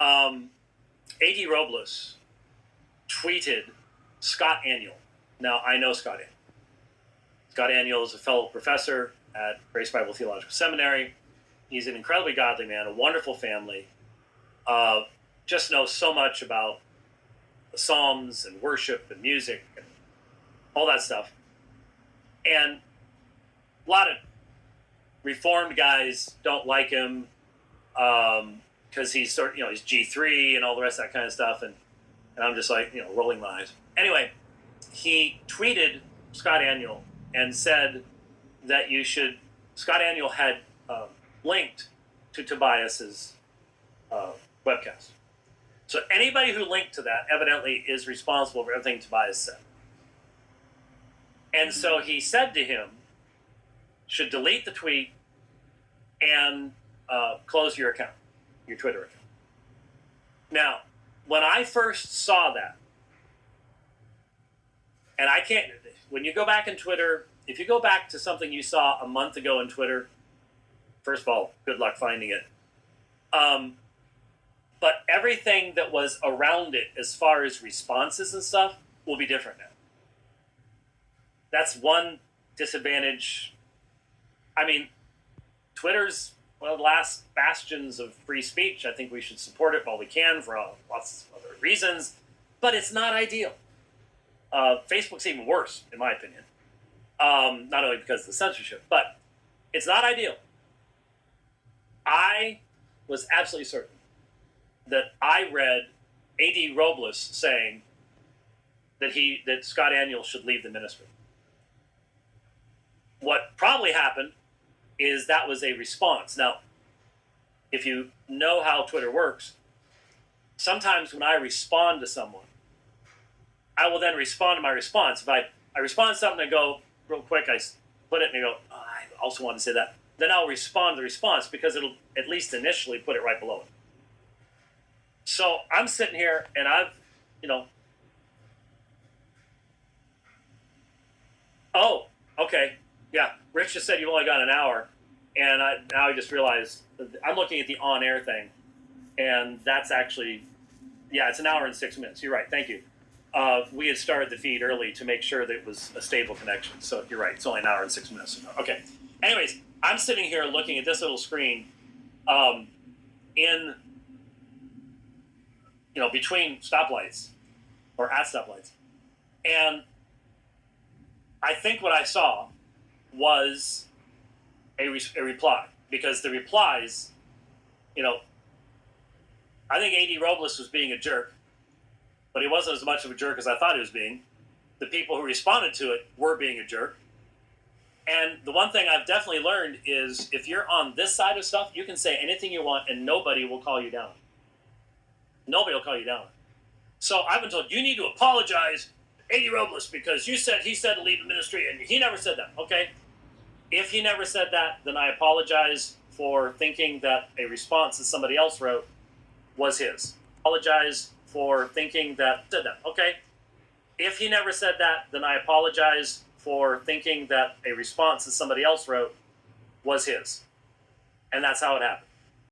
A.D. Robles tweeted Scott Aniol. Now, I know Scott Aniol. Scott Aniol is a fellow professor at Grace Bible Theological Seminary. He's an incredibly godly man, a wonderful family. Just knows so much about the Psalms and worship and music and all that stuff. And a lot of Reformed guys don't like him because he's he's G3 and all the rest of that kind of stuff. And I'm just like, rolling my eyes. Anyway, he tweeted Scott Aniol and said that Scott Aniol had linked to Tobias's webcast. So anybody who linked to that evidently is responsible for everything Tobias said. And so he said to him, should delete the tweet and close your account, your Twitter account. Now, when I first saw that, and when you go back in Twitter, if you go back to something you saw a month ago in Twitter, first of all, good luck finding it. But everything that was around it as far as responses and stuff will be different now. That's one disadvantage. I mean, Twitter's one of the last bastions of free speech. I think we should support it while we can for lots of other reasons, but it's not ideal. Facebook's even worse, in my opinion. Not only because of the censorship, but it's not ideal. I was absolutely certain that I read A.D. Robles saying that Scott Aniol should leave the ministry. What probably happened is that was a response. Now, if you know how Twitter works, sometimes when I respond to someone, I will then respond to my response. If I respond to something and go real quick, I put it and I go, I also want to say that. Then I'll respond to the response because it'll at least initially put it right below it. So I'm sitting here and I've, oh, okay. Yeah, Rich just said you only got an hour, and now I just realized I'm looking at the on-air thing, and that's actually, it's an hour and 6 minutes. You're right. Thank you. We had started the feed early to make sure that it was a stable connection. So you're right. It's only an hour and 6 minutes. Okay. Anyways, I'm sitting here looking at this little screen between stoplights or at stoplights. And I think what I saw was a reply, because the replies, I think A.D. Robles was being a jerk, but he wasn't as much of a jerk as I thought he was being. The people who responded to it were being a jerk. And the one thing I've definitely learned is if you're on this side of stuff, you can say anything you want and nobody will call you down. Nobody will call you down. So I've been told, you need to apologize to A.D. Robles because he said to leave the ministry, and he never said that. Okay. If he never said that, then I apologize for thinking that a response that somebody else wrote was his. Apologize for thinking that said that. Okay. If he never said that, then I apologize for thinking that a response that somebody else wrote was his. And that's how it happened.